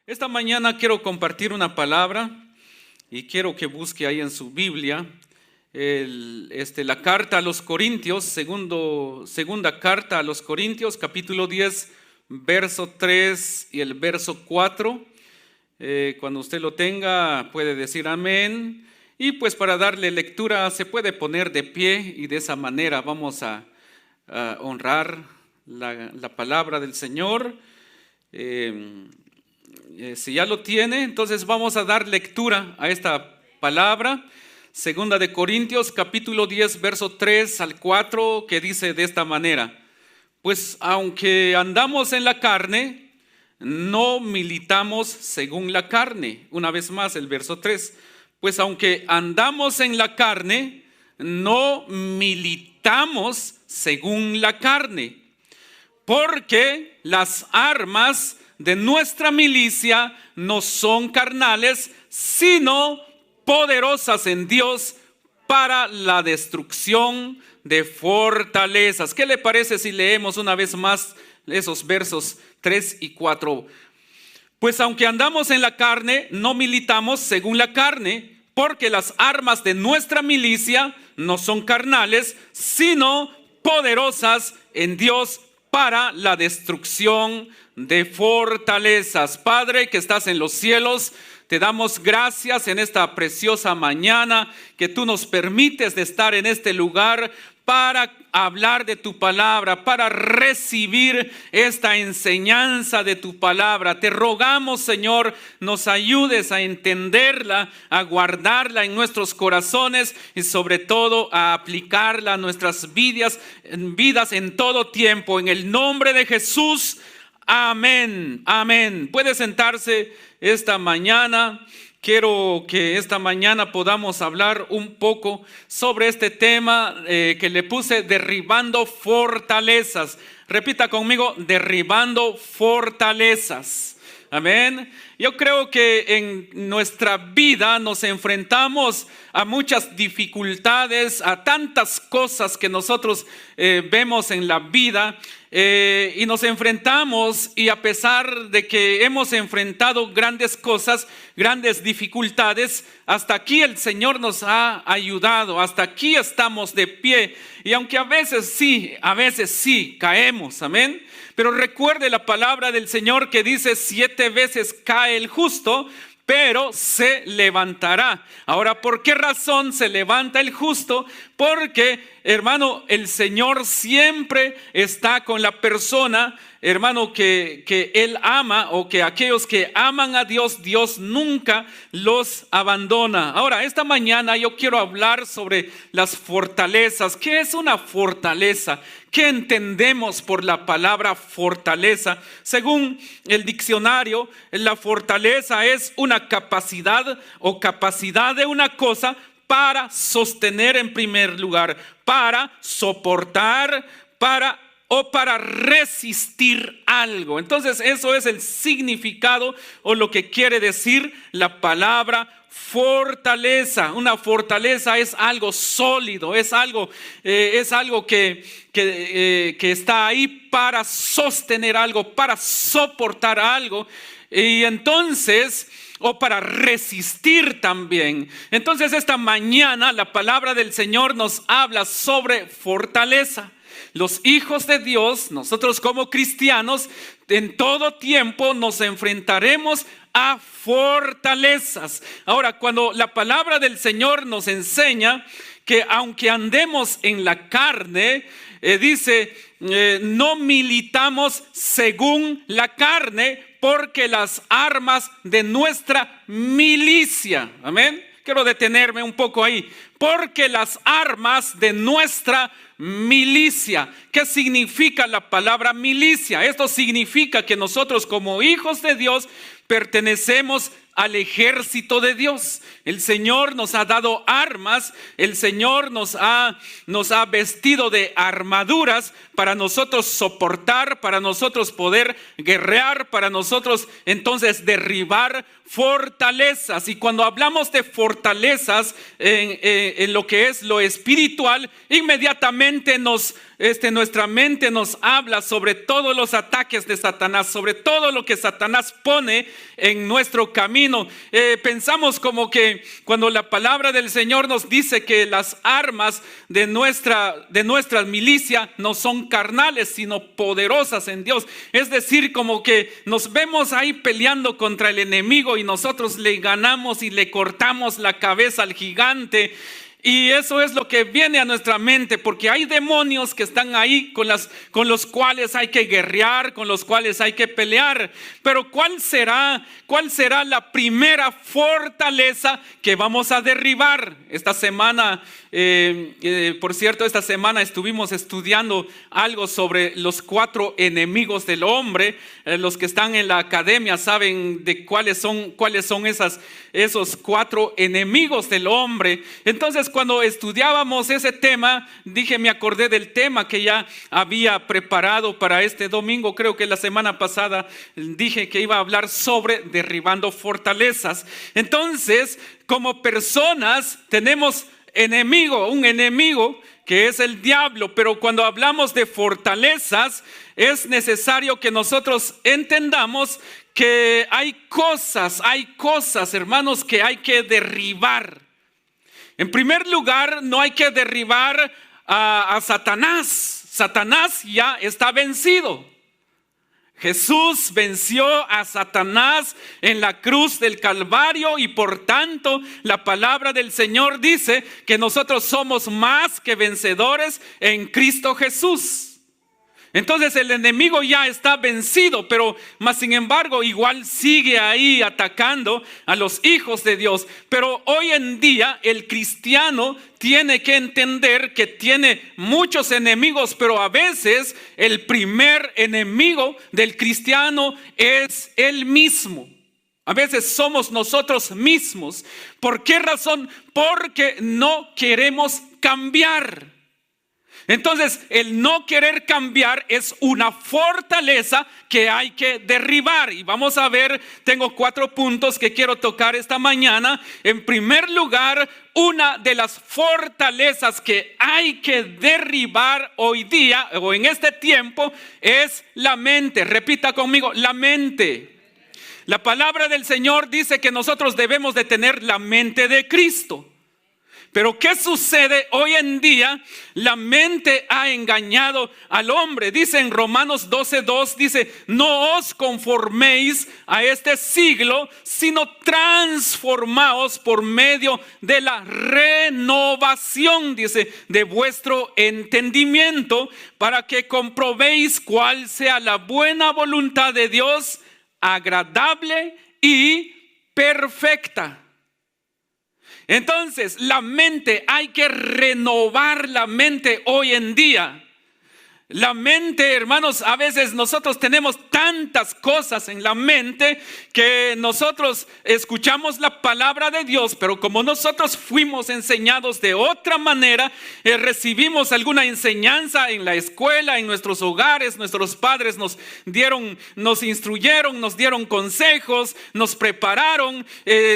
Esta mañana quiero compartir una palabra y quiero que busque ahí en su Biblia la carta a los Corintios, segunda carta a los Corintios, capítulo 10, verso 3 y el verso 4. Cuando usted lo tenga puede decir amén. Y pues para darle lectura se puede poner de pie y de esa manera vamos a honrar la palabra del Señor. Si ya lo tiene, entonces vamos a dar lectura a esta palabra. Segunda de Corintios, capítulo 10, verso 3 al 4, que dice de esta manera: pues aunque andamos en la carne, no militamos según la carne. Una vez más el verso 3. Pues aunque andamos en la carne, no militamos según la carne. Porque las armas de nuestra milicia no son carnales, sino poderosas en Dios para la destrucción de fortalezas. ¿Qué le parece si leemos una vez más esos versos 3 y 4? Pues aunque andamos en la carne, no militamos según la carne, porque las armas de nuestra milicia no son carnales, sino poderosas en Dios para la destrucción de fortalezas. Padre que estás en los cielos, te damos gracias en esta preciosa mañana que tú nos permites de estar en este lugar para hablar de tu palabra, para recibir esta enseñanza de tu palabra. Te rogamos, Señor, nos ayudes a entenderla, a guardarla en nuestros corazones y sobre todo a aplicarla a nuestras vidas en todo tiempo. En el nombre de Jesús, amén, amén. Puede sentarse esta mañana. Quiero que esta mañana podamos hablar un poco sobre este tema que le puse: derribando fortalezas. Repita conmigo: derribando fortalezas. Amén. Yo creo que en nuestra vida nos enfrentamos a muchas dificultades, a tantas cosas que nosotros vemos en la vida. Y nos enfrentamos, y a pesar de que hemos enfrentado grandes cosas, grandes dificultades, hasta aquí el Señor nos ha ayudado, hasta aquí estamos de pie. Y aunque a veces sí caemos, amén. Pero recuerde la palabra del Señor que dice: 7 veces cae el justo, pero se levantará. Ahora, ¿por qué razón se levanta el justo? Porque, hermano, el Señor siempre está con la persona, hermano, que Él ama, o que aquellos que aman a Dios, Dios nunca los abandona. Ahora, esta mañana yo quiero hablar sobre las fortalezas. ¿Qué es una fortaleza? ¿Qué entendemos por la palabra fortaleza? Según el diccionario, la fortaleza es una capacidad o capacidad de una cosa para sostener, en primer lugar, para soportar, para resistir algo. Entonces eso es el significado o lo que quiere decir la palabra fortaleza. Una fortaleza es algo sólido, es algo que está ahí para sostener algo, para soportar algo, y entonces, o para resistir también. Entonces esta mañana la palabra del Señor nos habla sobre fortaleza. Los hijos de Dios, nosotros como cristianos, en todo tiempo nos enfrentaremos a fortalezas. Ahora, cuando la palabra del Señor nos enseña que aunque andemos en la carne, dice, no militamos según la carne, porque las armas de nuestra milicia, amén. Quiero detenerme un poco ahí. Porque las armas de nuestra milicia. ¿Qué significa la palabra milicia? Esto significa que nosotros como hijos de Dios pertenecemos al ejército de Dios. El Señor nos ha dado armas, el Señor nos ha vestido de armaduras para nosotros soportar, para nosotros poder guerrear, para nosotros entonces derribar fortalezas. Y cuando hablamos de fortalezas en lo que es lo espiritual, inmediatamente nuestra mente nos habla sobre todos los ataques de Satanás, sobre todo lo que Satanás pone en nuestro camino. Pensamos como que cuando la palabra del Señor nos dice que las armas de nuestra milicia no son carnales, sino poderosas en Dios. Es decir, como que nos vemos ahí peleando contra el enemigo y nosotros le ganamos y le cortamos la cabeza al gigante. Y eso es lo que viene a nuestra mente, porque hay demonios que están ahí con los cuales hay que guerrear, con los cuales hay que pelear. Pero ¿cuál será la primera fortaleza que vamos a derribar? Esta semana, por cierto, esta semana estuvimos estudiando algo sobre los 4 enemigos del hombre. Los que están en la academia saben de cuáles son esos 4 enemigos del hombre. Entonces, cuando estudiábamos ese tema, me acordé del tema que ya había preparado para este domingo. Creo que la semana pasada dije que iba a hablar sobre derribando fortalezas. Entonces, como personas tenemos un enemigo que es el diablo, pero cuando hablamos de fortalezas, es necesario que nosotros entendamos que hay cosas, hermanos, que hay que derribar. En primer lugar, no hay que derribar a Satanás. Satanás ya está vencido. Jesús venció a Satanás en la cruz del Calvario y por tanto la palabra del Señor dice que nosotros somos más que vencedores en Cristo Jesús. Entonces el enemigo ya está vencido, pero más sin embargo igual sigue ahí atacando a los hijos de Dios. Pero hoy en día el cristiano tiene que entender que tiene muchos enemigos, pero a veces el primer enemigo del cristiano es él mismo. A veces somos nosotros mismos. ¿Por qué razón? Porque no queremos cambiar. Entonces, el no querer cambiar es una fortaleza que hay que derribar. Y vamos a ver, tengo 4 puntos que quiero tocar esta mañana. En primer lugar, una de las fortalezas que hay que derribar hoy día o en este tiempo es la mente. Repita conmigo, la mente. La palabra del Señor dice que nosotros debemos de tener la mente de Cristo. Pero ¿qué sucede hoy en día? La mente ha engañado al hombre. Dice en Romanos 12:2, dice, no os conforméis a este siglo, sino transformaos por medio de la renovación, dice, de vuestro entendimiento, para que comprobéis cuál sea la buena voluntad de Dios, agradable y perfecta. Entonces, la mente, hay que renovar la mente hoy en día. La mente, hermanos, a veces nosotros tenemos tantas cosas en la mente que nosotros escuchamos la palabra de Dios, pero como nosotros fuimos enseñados de otra manera, recibimos alguna enseñanza en la escuela, en nuestros hogares, nuestros padres nos instruyeron, nos dieron consejos, nos prepararon,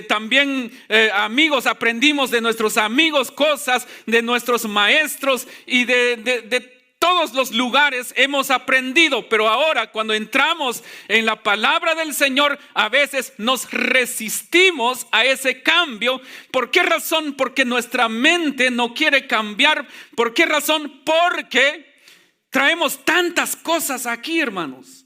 también amigos, aprendimos de nuestros amigos cosas, de nuestros maestros y de todos los lugares hemos aprendido, pero ahora cuando entramos en la palabra del Señor, a veces nos resistimos a ese cambio. ¿Por qué razón? Porque nuestra mente no quiere cambiar. ¿Por qué razón? Porque traemos tantas cosas aquí, hermanos,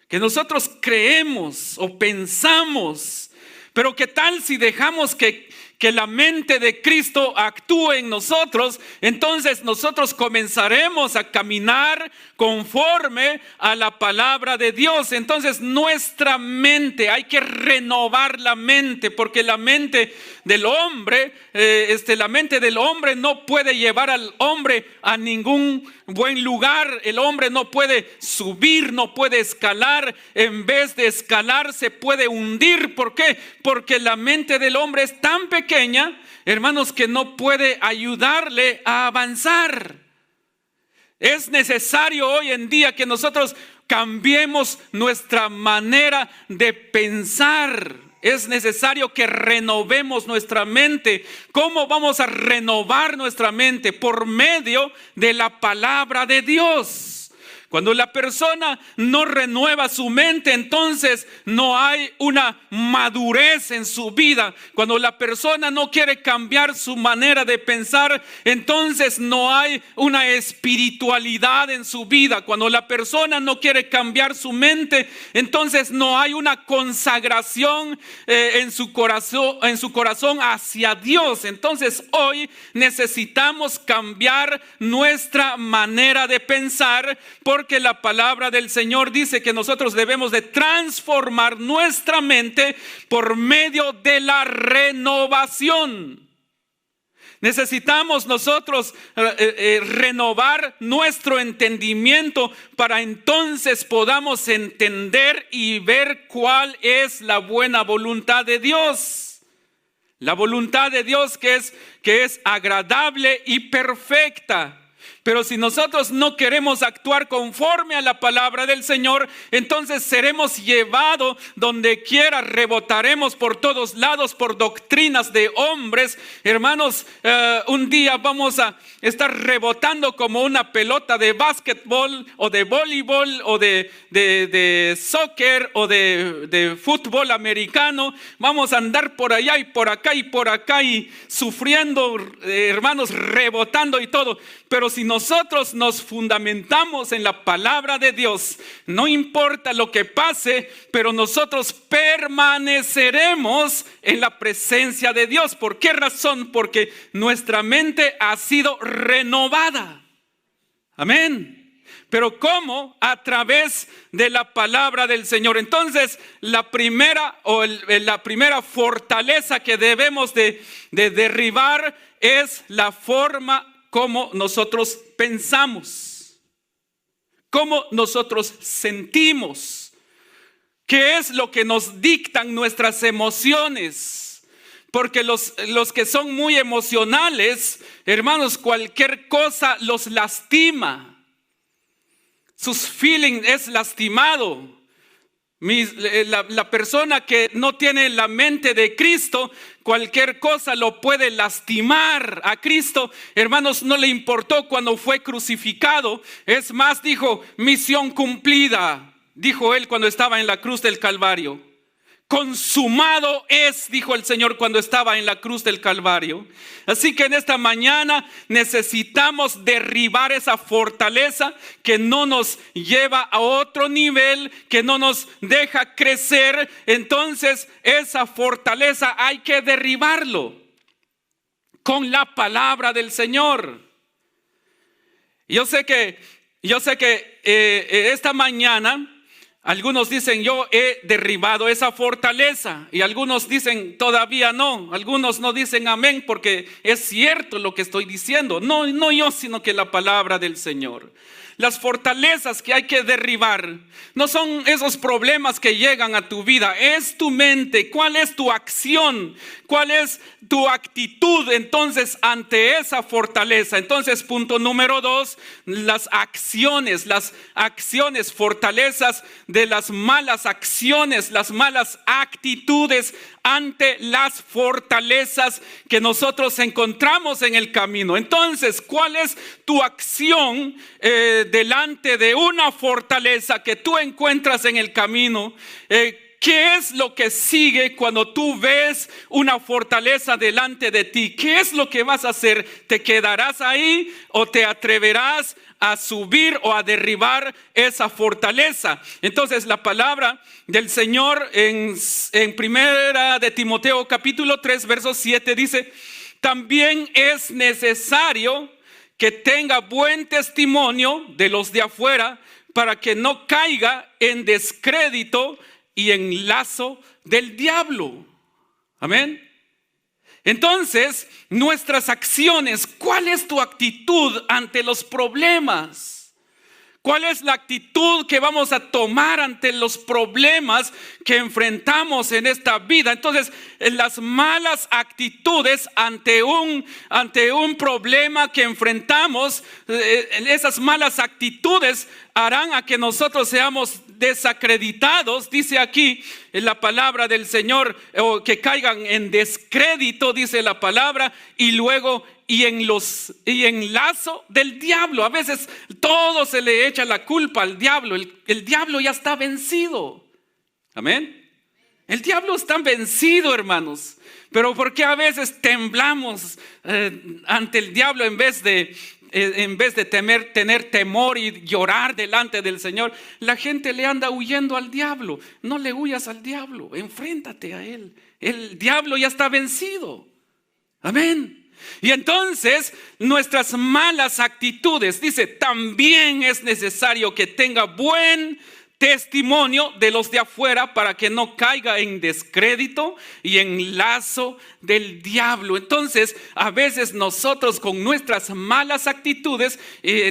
que nosotros creemos o pensamos. Pero ¿qué tal si dejamos que que la mente de Cristo actúe en nosotros, entonces nosotros comenzaremos a caminar conforme a la palabra de Dios. Entonces nuestra mente, hay que renovar la mente, porque la mente del hombre, la mente del hombre no puede llevar al hombre a ningún buen lugar. El hombre no puede subir, no puede escalar. En vez de escalar se puede hundir. ¿Por qué? Porque la mente del hombre es tan pequeña, hermanos, que no puede ayudarle a avanzar. Es necesario hoy en día que nosotros cambiemos nuestra manera de pensar. Es necesario que renovemos nuestra mente. ¿Cómo vamos a renovar nuestra mente? Por medio de la palabra de Dios. Cuando la persona no renueva su mente, entonces no hay una madurez en su vida. Cuando la persona no quiere cambiar su manera de pensar, entonces no hay una espiritualidad en su vida. Cuando la persona no quiere cambiar su mente, entonces no hay una consagración en su corazón hacia Dios. Entonces hoy necesitamos cambiar nuestra manera de pensar, porque la palabra del Señor dice que nosotros debemos de transformar nuestra mente por medio de la renovación. Necesitamos nosotros renovar nuestro entendimiento para entonces podamos entender y ver cuál es la buena voluntad de Dios. La voluntad de Dios que es agradable y perfecta. Pero si nosotros no queremos actuar conforme a la palabra del Señor, entonces seremos llevados donde quiera, rebotaremos por todos lados por doctrinas de hombres. Hermanos, un día vamos a estar rebotando como una pelota de básquetbol o de voleibol o de soccer o de fútbol americano. Vamos a andar por allá y por acá y sufriendo, hermanos, rebotando y todo. Pero si nosotros nos fundamentamos en la palabra de Dios, no importa lo que pase, pero nosotros permaneceremos en la presencia de Dios. ¿Por qué razón? Porque nuestra mente ha sido renovada. Amén. Pero ¿cómo? A través de la palabra del Señor. Entonces, la primera fortaleza que debemos de derribar es la forma cómo nosotros pensamos, cómo nosotros sentimos, qué es lo que nos dictan nuestras emociones. Porque los que son muy emocionales, hermanos, cualquier cosa los lastima. Sus feelings es lastimado. La persona que no tiene la mente de Cristo, cualquier cosa lo puede lastimar. A Cristo, hermanos, no le importó cuando fue crucificado. Es más, dijo, misión cumplida, dijo él cuando estaba en la cruz del Calvario. Consumado es, dijo el Señor cuando estaba en la cruz del Calvario. Así que en esta mañana necesitamos derribar esa fortaleza que no nos lleva a otro nivel, que no nos deja crecer. Entonces esa fortaleza hay que derribarlo con la palabra del Señor. Yo sé que esta mañana algunos dicen, yo he derribado esa fortaleza, y algunos dicen, todavía no. Algunos no dicen amén porque es cierto lo que estoy diciendo. No yo, sino que la palabra del Señor. Las fortalezas que hay que derribar no son esos problemas que llegan a tu vida, es tu mente. ¿Cuál es tu acción? ¿Cuál es tu actitud entonces ante esa fortaleza? Entonces, punto número 2, las acciones, fortalezas de las malas acciones, las malas actitudes ante las fortalezas que nosotros encontramos en el camino. Entonces, ¿cuál es tu acción delante de una fortaleza que tú encuentras en el camino? ¿qué es lo que sigue cuando tú ves una fortaleza delante de ti? ¿Qué es lo que vas a hacer? ¿Te quedarás ahí o te atreverás a subir o a derribar esa fortaleza? Entonces la palabra del Señor en primera de Timoteo capítulo 3 verso 7 dice: también es necesario que tenga buen testimonio de los de afuera, para que no caiga en descrédito y en lazo del diablo. Amén. Entonces, nuestras acciones, ¿cuál es tu actitud ante los problemas? ¿Cuál es la actitud que vamos a tomar ante los problemas que enfrentamos en esta vida? Entonces, las malas actitudes ante un problema que enfrentamos, esas malas actitudes harán a que nosotros seamos desacreditados, dice aquí en la palabra del Señor, o que caigan en descrédito, dice la palabra, y luego y en lazo del diablo. A veces todo se le echa la culpa al diablo. El diablo ya está vencido. Amén. El diablo está vencido, hermanos. Pero ¿por qué a veces temblamos ante el diablo en vez de tener temor y llorar delante del Señor? La gente le anda huyendo al diablo. No le huyas al diablo, enfréntate a él. El diablo ya está vencido. Amén. Y entonces nuestras malas actitudes, dice, también es necesario que tenga buen testimonio de los de afuera, para que no caiga en descrédito y en lazo del diablo. Entonces, a veces nosotros con nuestras malas actitudes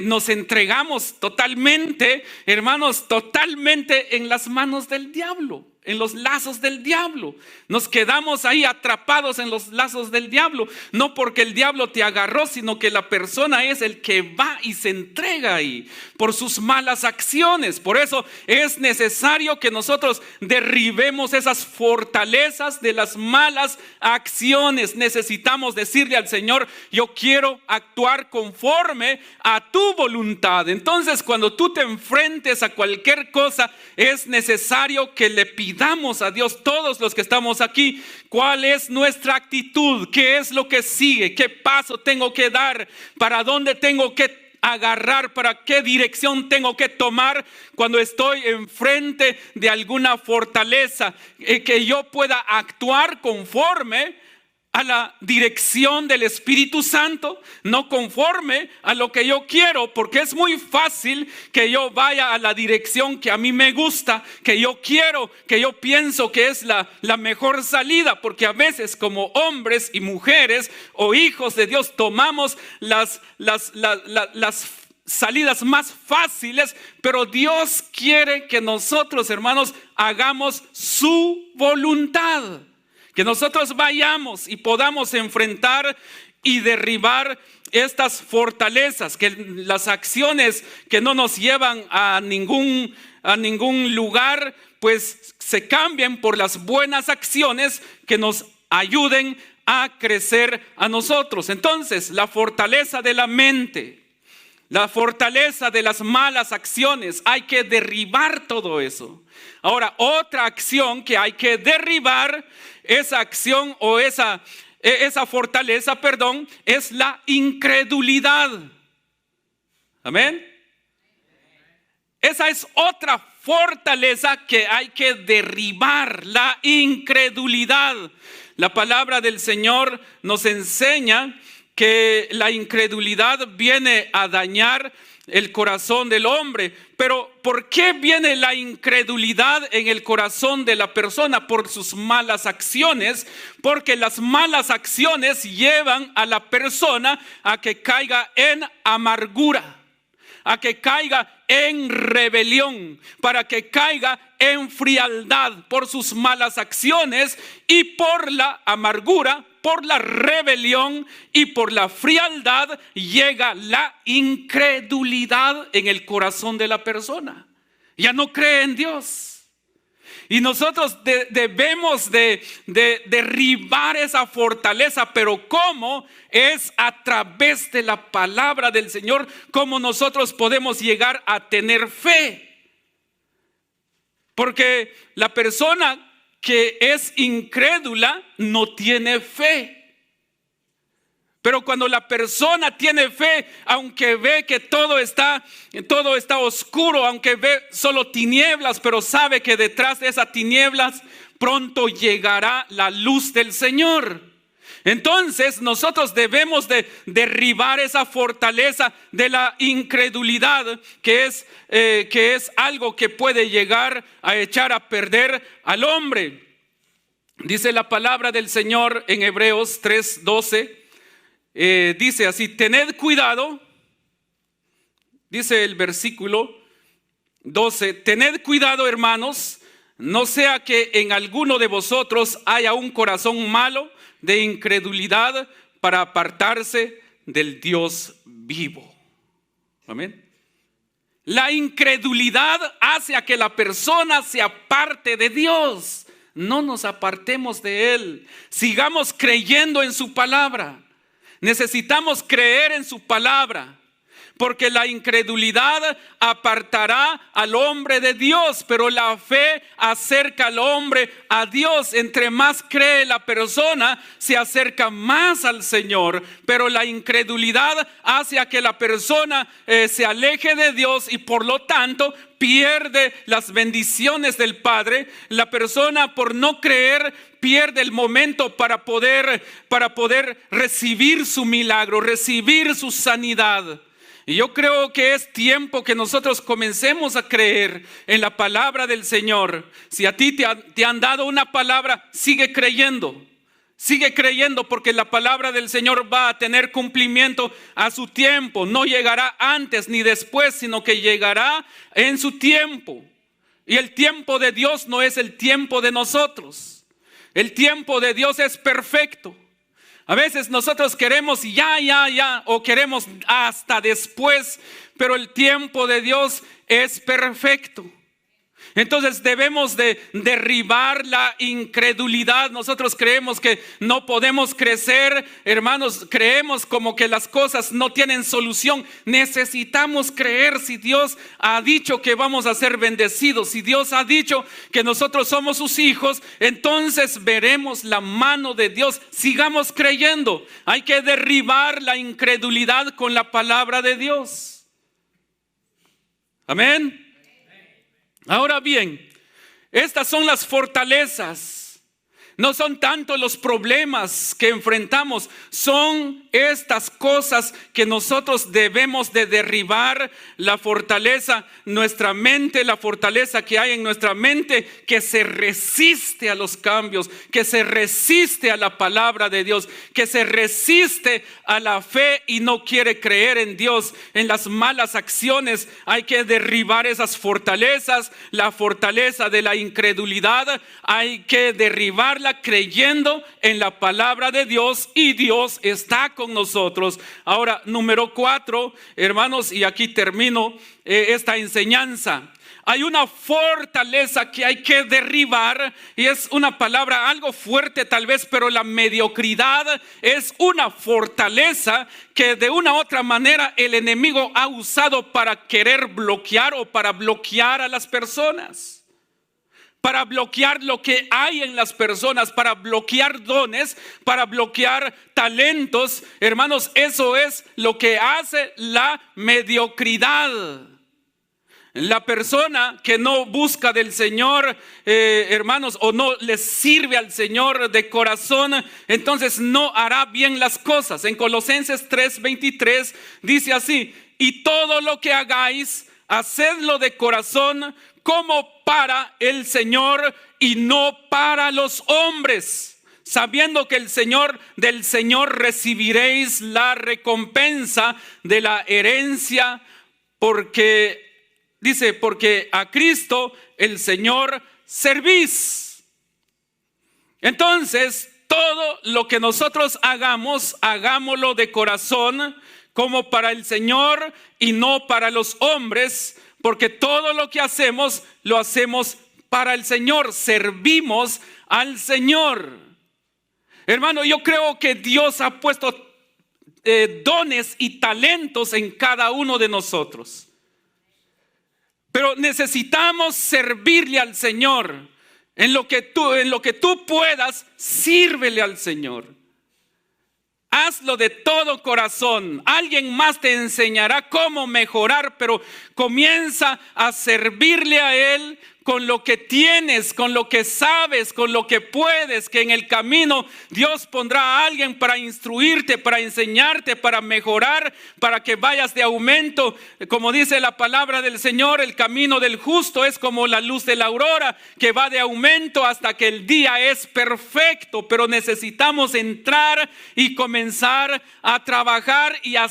nos entregamos totalmente, hermanos, totalmente en las manos del diablo, en los lazos del diablo. Nos quedamos ahí atrapados en los lazos del diablo, no porque el diablo te agarró, sino que la persona es el que va y se entrega ahí por sus malas acciones. Por eso es necesario que nosotros derribemos esas fortalezas de las malas acciones. Necesitamos decirle al Señor: yo quiero actuar conforme a tu voluntad. Entonces, cuando tú te enfrentes a cualquier cosa, es necesario que le pidamos a Dios, todos los que estamos aquí, cuál es nuestra actitud, qué es lo que sigue, qué paso tengo que dar, para dónde tengo que agarrar, para qué dirección tengo que tomar cuando estoy enfrente de alguna fortaleza, que yo pueda actuar conforme a la dirección del Espíritu Santo, no conforme a lo que yo quiero, porque es muy fácil que yo vaya a la dirección que a mí me gusta, que yo quiero, que yo pienso que es la mejor salida, porque a veces como hombres y mujeres o hijos de Dios tomamos las salidas más fáciles, pero Dios quiere que nosotros, hermanos, hagamos su voluntad. Que nosotros vayamos y podamos enfrentar y derribar estas fortalezas, que las acciones que no nos llevan a ningún lugar, pues se cambien por las buenas acciones que nos ayuden a crecer a nosotros. Entonces, la fortaleza de la mente, la fortaleza de las malas acciones, hay que derribar todo eso. Ahora, otra acción que hay que derribar, esa acción o esa fortaleza, es la incredulidad. Amén. Esa es otra fortaleza que hay que derribar, la incredulidad. La palabra del Señor nos enseña que la incredulidad viene a dañar el corazón del hombre. Pero ¿por qué viene la incredulidad en el corazón de la persona? Por sus malas acciones. Porque las malas acciones llevan a la persona a que caiga en amargura, a que caiga en rebelión, para que caiga en frialdad por sus malas acciones, y por la amargura, por la rebelión y por la frialdad llega la incredulidad en el corazón de la persona. Ya no cree en Dios. Y nosotros debemos de derribar esa fortaleza. Pero ¿cómo? Es a través de la palabra del Señor como nosotros podemos llegar a tener fe. Porque la persona que es incrédula no tiene fe. Pero cuando la persona tiene fe, aunque ve que todo está oscuro, aunque ve solo tinieblas, pero sabe que detrás de esas tinieblas pronto llegará la luz del Señor. Entonces nosotros debemos de derribar esa fortaleza de la incredulidad, que es algo que puede llegar a echar a perder al hombre. Dice la palabra del Señor en Hebreos 3:12. Dice así: tened cuidado, dice el versículo 12, tened cuidado, hermanos, no sea que en alguno de vosotros haya un corazón malo de incredulidad para apartarse del Dios vivo. Amén. La incredulidad hace a que la persona se aparte de Dios. No nos apartemos de Él. Sigamos creyendo en su palabra. Necesitamos creer en su palabra, porque la incredulidad apartará al hombre de Dios, pero la fe acerca al hombre a Dios. Entre más cree la persona, se acerca más al Señor, pero la incredulidad hace a que la persona se aleje de Dios y por lo tanto pierde las bendiciones del Padre. La persona, por no creer, pierde el momento para poder recibir su milagro, recibir su sanidad. Y yo creo que es tiempo que nosotros comencemos a creer en la palabra del Señor. Si a ti te han dado una palabra, sigue creyendo. Sigue creyendo, porque la palabra del Señor va a tener cumplimiento a su tiempo. No llegará antes ni después, sino que llegará en su tiempo. Y el tiempo de Dios no es el tiempo de nosotros. El tiempo de Dios es perfecto. A veces nosotros queremos ya, o queremos hasta después, pero el tiempo de Dios es perfecto. Entonces debemos de derribar la incredulidad. Nosotros creemos que no podemos crecer, hermanos, creemos como que las cosas no tienen solución. Necesitamos creer. Si Dios ha dicho que vamos a ser bendecidos, si Dios ha dicho que nosotros somos sus hijos, entonces veremos la mano de Dios. Sigamos creyendo. Hay que derribar la incredulidad con la palabra de Dios. Amén. Ahora bien, estas son las fortalezas. No son tanto los problemas que enfrentamos, son estas cosas que nosotros debemos de derribar. La fortaleza, nuestra mente, la fortaleza que hay en nuestra mente, que se resiste a los cambios, que se resiste a la palabra de Dios, que se resiste a la fe y no quiere creer en Dios, en las malas acciones. Hay que derribar esas fortalezas. La fortaleza de la incredulidad hay que derribarla creyendo en la palabra de Dios, y Dios está con nosotros. Ahora, número 4, hermanos, y aquí termino esta enseñanza. Hay una fortaleza que hay que derribar, y es una palabra algo fuerte tal vez, pero la mediocridad es una fortaleza que de una u otra manera el enemigo ha usado para querer bloquear o para bloquear a las personas. Para bloquear lo que hay en las personas, para bloquear dones, para bloquear talentos. Hermanos, eso es lo que hace la mediocridad. La persona que no busca del Señor, hermanos, o no le sirve al Señor de corazón, entonces no hará bien las cosas. En Colosenses 3:23 dice así: y todo lo que hagáis, hacedlo de corazón, como para el Señor y no para los hombres, sabiendo que del Señor recibiréis la recompensa de la herencia, porque a Cristo el Señor servís. Entonces, todo lo que nosotros hagamos, hagámoslo de corazón, como para el Señor y no para los hombres, porque todo lo que hacemos, lo hacemos para el Señor. Servimos al Señor. Hermano, yo creo que Dios ha puesto dones y talentos en cada uno de nosotros. Pero necesitamos servirle al Señor. En lo que tú puedas, sírvele al Señor. Hazlo de todo corazón. Alguien más te enseñará cómo mejorar, pero comienza a servirle a Él con lo que tienes, con lo que sabes, con lo que puedes, que en el camino Dios pondrá a alguien para instruirte, para enseñarte, para mejorar, para que vayas de aumento. Como dice la palabra del Señor, el camino del justo es como la luz de la aurora, que va de aumento hasta que el día es perfecto. Pero necesitamos entrar y comenzar a trabajar y a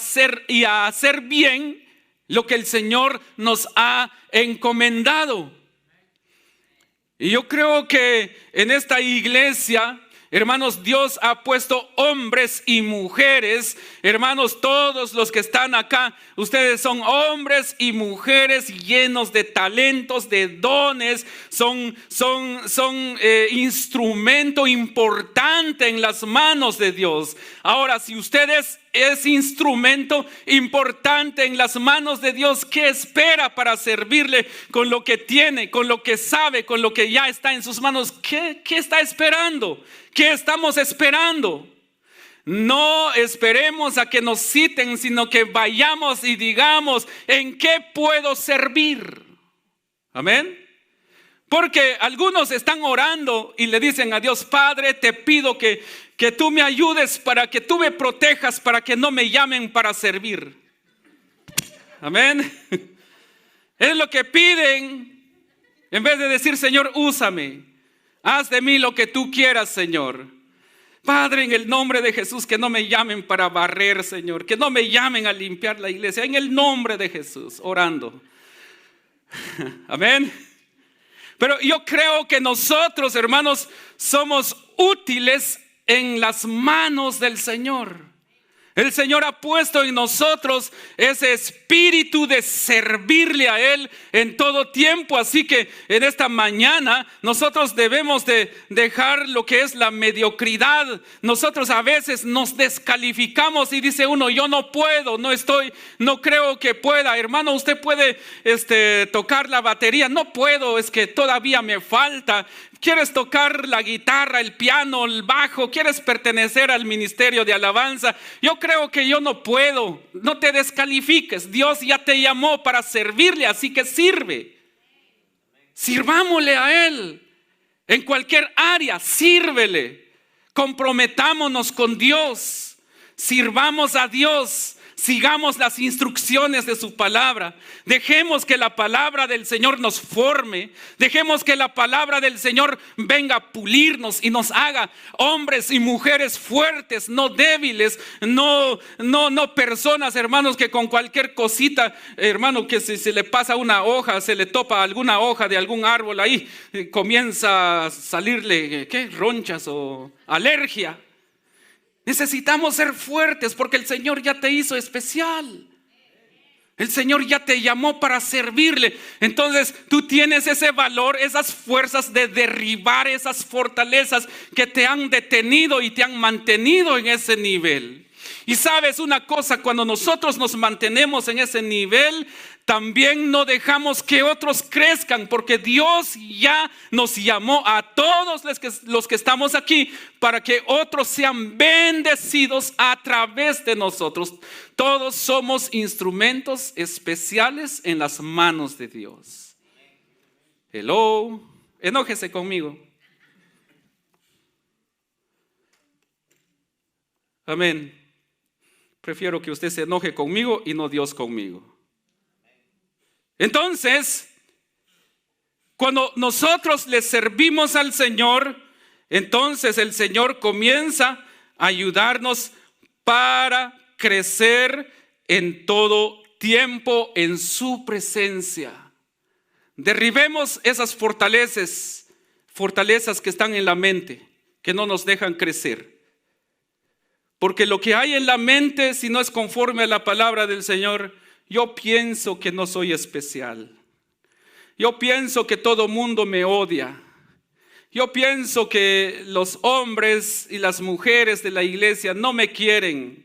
hacer bien lo que el Señor nos ha encomendado. Y yo creo que en esta iglesia, hermanos, Dios ha puesto hombres y mujeres. Hermanos, todos los que están acá, ustedes son hombres y mujeres llenos de talentos, de dones. Son instrumento importante en las manos de Dios. Ahora, si ustedes es instrumento importante en las manos de Dios, ¿qué espera para servirle con lo que tiene, con lo que sabe, con lo que ya está en sus manos? ¿Qué está esperando? ¿Qué estamos esperando? No esperemos a que nos citen, sino que vayamos y digamos, ¿en qué puedo servir? Amén. Porque algunos están orando y le dicen a Dios: Padre, te pido que tú me ayudes, para que tú me protejas, para que no me llamen para servir. Amén. Es lo que piden, en vez de decir: Señor, úsame, haz de mí lo que tú quieras, Señor. Padre, en el nombre de Jesús, que no me llamen para barrer, Señor, que no me llamen a limpiar la iglesia, en el nombre de Jesús, orando. Amén. Pero yo creo que nosotros, hermanos, somos útiles en las manos del Señor. El Señor ha puesto en nosotros ese espíritu de servirle a Él en todo tiempo. Así que en esta mañana nosotros debemos de dejar lo que es la mediocridad. Nosotros a veces nos descalificamos y dice uno: yo no puedo, no creo que pueda. Hermano, usted puede tocar la batería. No puedo, es que todavía me falta. ¿Quieres tocar la guitarra, el piano, el bajo? ¿Quieres pertenecer al ministerio de alabanza? Yo creo que yo no puedo. No te descalifiques. Dios ya te llamó para servirle, así que sirve. Sirvámosle a Él. En cualquier área, sírvele. Comprometámonos con Dios. Sirvamos a Dios. Sigamos las instrucciones de su palabra. Dejemos que la palabra del Señor nos forme. Dejemos que la palabra del Señor venga a pulirnos y nos haga hombres y mujeres fuertes, no débiles, no personas, hermanos, que con cualquier cosita, hermano, que si se le pasa una hoja, se le topa alguna hoja de algún árbol ahí, comienza a salirle, ronchas o alergia. Necesitamos ser fuertes porque el Señor ya te hizo especial. El Señor ya te llamó para servirle. Entonces tú tienes ese valor, esas fuerzas de derribar esas fortalezas que te han detenido y te han mantenido en ese nivel. Y sabes una cosa, cuando nosotros nos mantenemos en ese nivel, también no dejamos que otros crezcan, porque Dios ya nos llamó a todos los que estamos aquí para que otros sean bendecidos a través de nosotros. Todos somos instrumentos especiales en las manos de Dios. Hello, enójese conmigo. Amén. Prefiero que usted se enoje conmigo y no Dios conmigo. Entonces, cuando nosotros le servimos al Señor, entonces el Señor comienza a ayudarnos para crecer en todo tiempo en su presencia. Derribemos esas fortalezas que están en la mente, que no nos dejan crecer. Porque lo que hay en la mente, si no es conforme a la palabra del Señor, yo pienso que no soy especial. Yo pienso que todo mundo me odia. Yo pienso que los hombres y las mujeres de la iglesia no me quieren.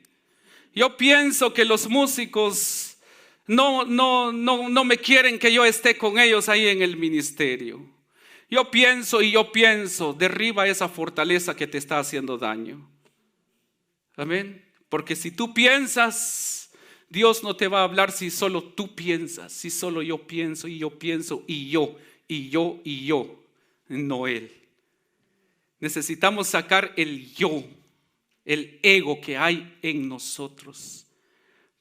Yo pienso que los músicos no me quieren que yo esté con ellos ahí en el ministerio. Yo pienso, derriba esa fortaleza que te está haciendo daño. Amén. Porque si tú piensas, Dios no te va a hablar si solo tú piensas, si solo yo pienso y yo pienso y yo, no Él. Necesitamos sacar el yo, el ego que hay en nosotros,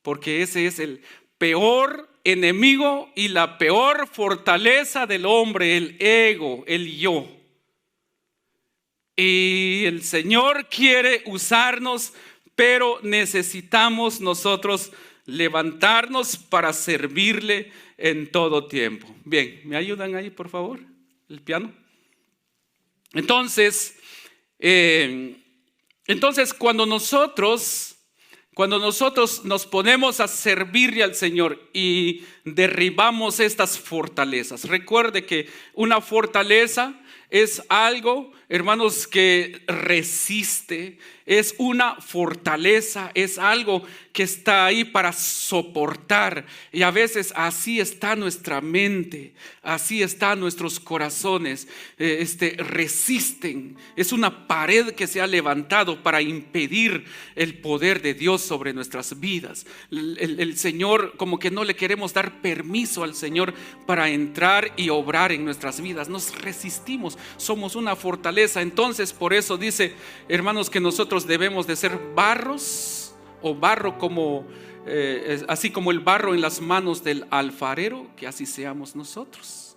porque ese es el peor enemigo y la peor fortaleza del hombre, el ego, el yo. Y el Señor quiere usarnos, pero necesitamos nosotros levantarnos para servirle en todo tiempo. Bien, ¿me ayudan ahí, por favor? El piano. Entonces, cuando nosotros nos ponemos a servirle al Señor y derribamos estas fortalezas, recuerde que una fortaleza es algo, hermanos, que resiste, es una fortaleza, es algo que está ahí para soportar. Y a veces así está nuestra mente, así están nuestros corazones, resisten. Es una pared que se ha levantado para impedir el poder de Dios sobre nuestras vidas. El Señor, como que no le queremos dar permiso al Señor para entrar y obrar en nuestras vidas. Nos resistimos, somos una fortaleza. Entonces, por eso dice, hermanos, que nosotros debemos de ser barros o barro como así como el barro en las manos del alfarero, que así seamos nosotros.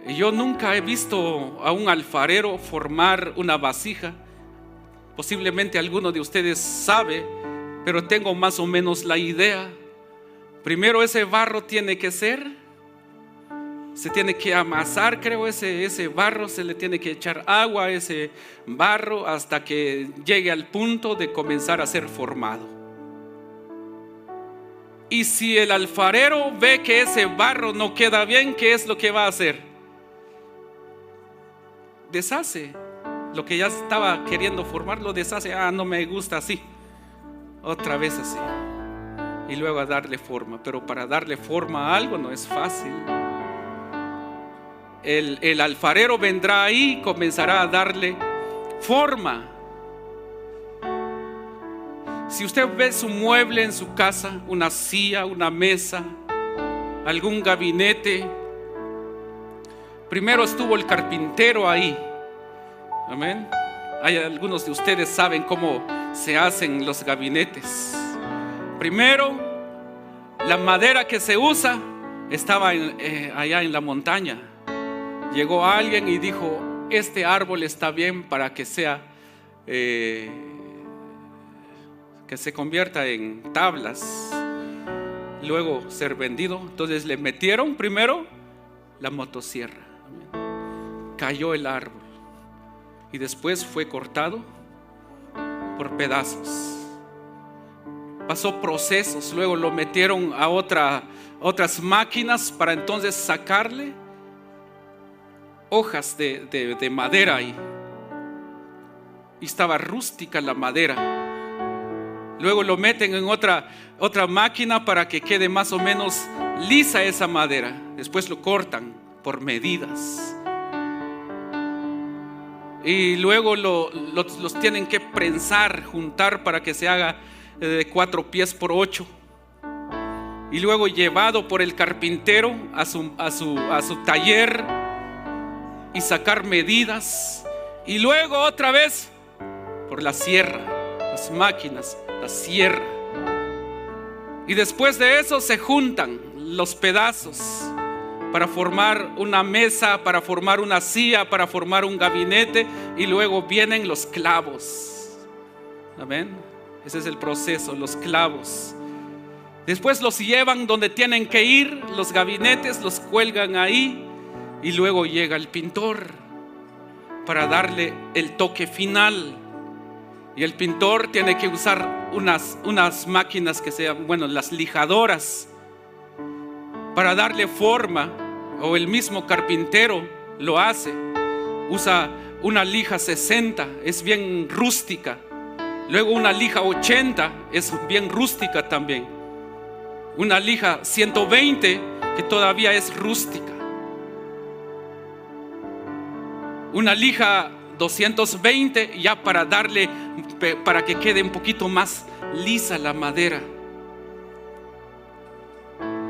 Yo nunca he visto a un alfarero formar una vasija. Posiblemente alguno de ustedes sabe, pero tengo más o menos la idea. Primero ese barro se tiene que amasar, creo, ese barro, se le tiene que echar agua a ese barro hasta que llegue al punto de comenzar a ser formado. Y si el alfarero ve que ese barro no queda bien, ¿qué es lo que va a hacer? Deshace lo que ya estaba queriendo formar, lo deshace. No me gusta así, otra vez así, y luego a darle forma. Pero para darle forma a algo no es fácil. El alfarero vendrá ahí y comenzará a darle forma. Si usted ve su mueble en su casa, una silla, una mesa, algún gabinete, primero estuvo el carpintero ahí. Amén. Hay algunos de ustedes saben cómo se hacen los gabinetes. Primero, la madera que se usa estaba allá en la montaña. Llegó alguien y dijo: este árbol está bien para que sea que se convierta en tablas, luego ser vendido. Entonces le metieron primero la motosierra. Cayó el árbol y después fue cortado por pedazos. Pasó procesos, luego lo metieron a otras máquinas para entonces sacarle hojas de madera ahí. Y estaba rústica la madera. Luego lo meten en otra máquina para que quede más o menos lisa esa madera. Después lo cortan por medidas. Y luego los tienen que prensar, juntar para que se haga de 4 pies por 8. Y luego llevado por el carpintero a su taller y sacar medidas. Y luego otra vez por la sierra, las máquinas, la sierra. Y después de eso se juntan los pedazos para formar una mesa, para formar una silla, para formar un gabinete. Y luego vienen los clavos. Amén. Ese es el proceso, los clavos. Después los llevan donde tienen que ir, los gabinetes los cuelgan ahí. Y luego llega el pintor para darle el toque final. Y el pintor tiene que usar unas máquinas que sean, las lijadoras, para darle forma. O el mismo carpintero lo hace. Usa una lija 60, es bien rústica. Luego una lija 80 es bien rústica también. Una lija 120 que todavía es rústica. Una lija 220 ya para darle, para que quede un poquito más lisa la madera.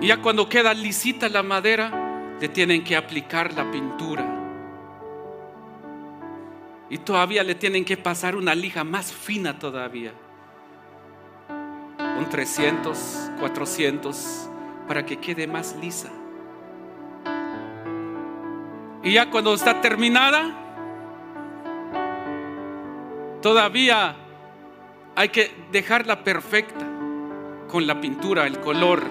Y ya cuando queda lisita la madera, le tienen que aplicar la pintura. Y todavía le tienen que pasar una lija más fina todavía. Un 300, 400, para que quede más lisa. Y ya cuando está terminada, todavía hay que dejarla perfecta con la pintura, el color.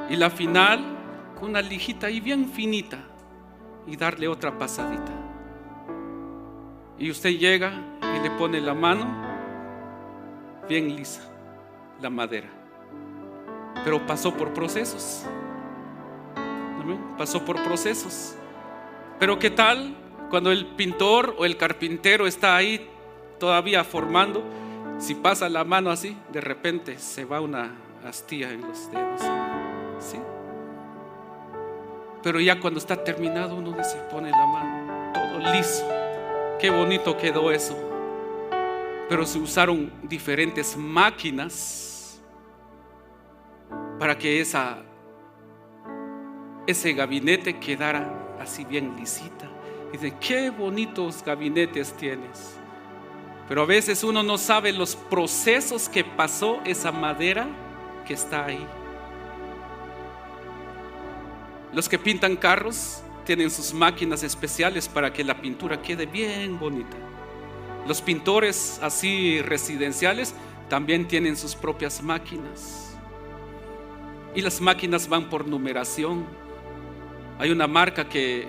Y la final con una lijita ahí bien finita y darle otra pasadita. Y usted llega y le pone la mano bien lisa, la madera. Pero pasó por procesos. ¿Amén? Pasó por procesos. Pero ¿qué tal cuando el pintor o el carpintero está ahí todavía formando? Si pasa la mano así, de repente se va una astilla en los dedos. ¿Sí? Pero ya cuando está terminado, uno se pone la mano todo liso. Qué bonito quedó eso. Pero se usaron diferentes máquinas para que ese gabinete quedara así bien lisita. Y dice, qué bonitos gabinetes tienes. Pero a veces uno no sabe los procesos que pasó esa madera que está ahí. Los que pintan carros tienen sus máquinas especiales para que la pintura quede bien bonita. Los pintores así residenciales también tienen sus propias máquinas. Y las máquinas van por numeración. Hay una marca que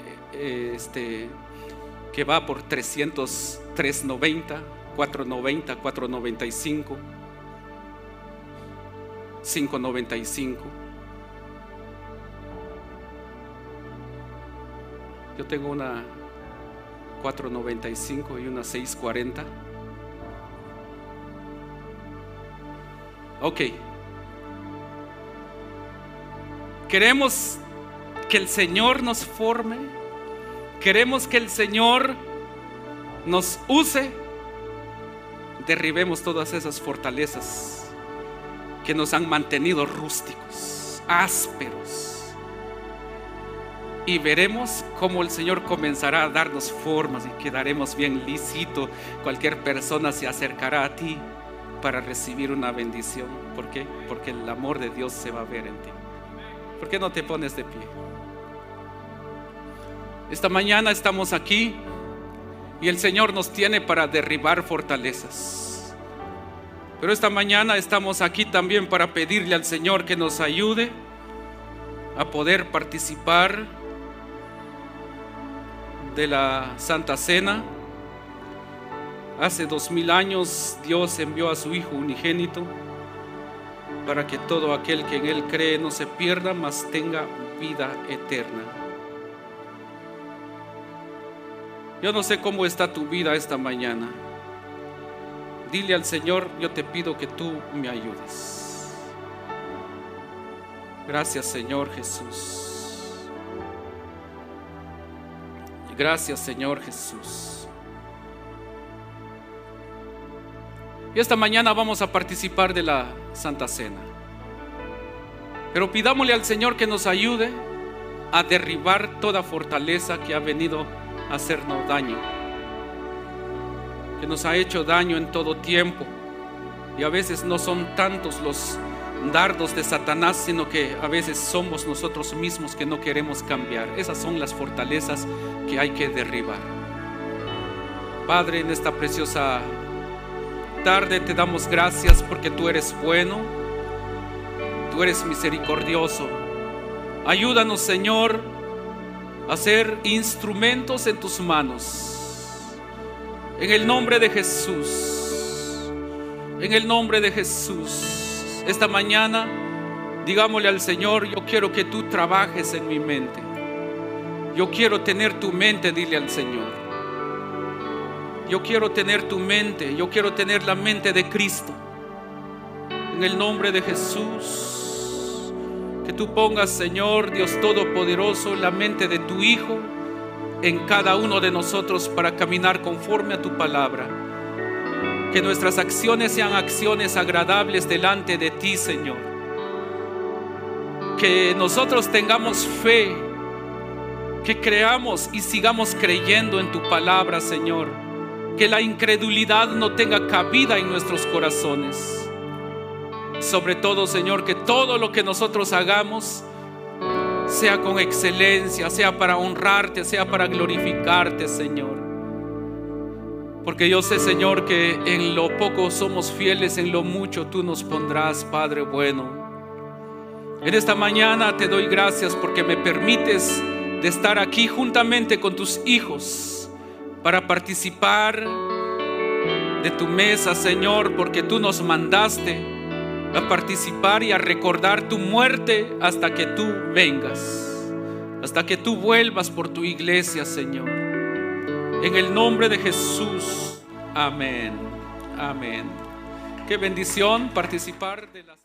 va por 300, 390, 490, 495, 595. Yo tengo una 495 y una 640. Ok. Queremos que el Señor nos forme. Queremos que el Señor nos use. Derribemos todas esas fortalezas que nos han mantenido rústicos, ásperos. Y veremos cómo el Señor comenzará a darnos formas y quedaremos bien lisito. Cualquier persona se acercará a ti para recibir una bendición. ¿Por qué? Porque el amor de Dios se va a ver en ti. ¿Por qué no te pones de pie? Esta mañana estamos aquí y el Señor nos tiene para derribar fortalezas. Pero esta mañana estamos aquí también para pedirle al Señor que nos ayude a poder participar de la Santa Cena. Hace 2000 años Dios envió a su Hijo unigénito para que todo aquel que en Él cree no se pierda, mas tenga vida eterna. Yo no sé cómo está tu vida esta mañana. Dile al Señor, yo te pido que tú me ayudes. Gracias, Señor Jesús. Gracias, Señor Jesús. Y esta mañana vamos a participar de la Santa Cena. Pero pidámosle al Señor que nos ayude a derribar toda fortaleza que ha venido a hacernos daño, que nos ha hecho daño en todo tiempo. Y a veces no son tantos los dardos de Satanás, sino que a veces somos nosotros mismos que no queremos cambiar. Esas son las fortalezas que hay que derribar. Padre, en esta preciosa tarde te damos gracias porque tú eres bueno, tú eres misericordioso. Ayúdanos, Señor, a ser instrumentos en tus manos. En el nombre de Jesús, en el nombre de Jesús. Esta mañana digámosle al Señor, yo quiero que tú trabajes en mi mente. Yo quiero tener tu mente, dile al Señor. Yo quiero tener tu mente, yo quiero tener la mente de Cristo. En el nombre de Jesús, que tú pongas, Señor Dios Todopoderoso, la mente de tu Hijo en cada uno de nosotros para caminar conforme a tu palabra. Que nuestras acciones sean acciones agradables delante de ti, Señor. Que nosotros tengamos fe, que creamos y sigamos creyendo en tu palabra, Señor. Que la incredulidad no tenga cabida en nuestros corazones. Sobre todo, Señor, que todo lo que nosotros hagamos sea con excelencia, sea para honrarte, sea para glorificarte, Señor. Porque yo sé, Señor, que en lo poco somos fieles, en lo mucho tú nos pondrás, Padre bueno. En esta mañana te doy gracias porque me permites de estar aquí juntamente con tus hijos para participar de tu mesa, Señor, porque tú nos mandaste a participar y a recordar tu muerte hasta que tú vengas, hasta que tú vuelvas por tu iglesia, Señor. En el nombre de Jesús, amén, amén. Qué bendición participar de la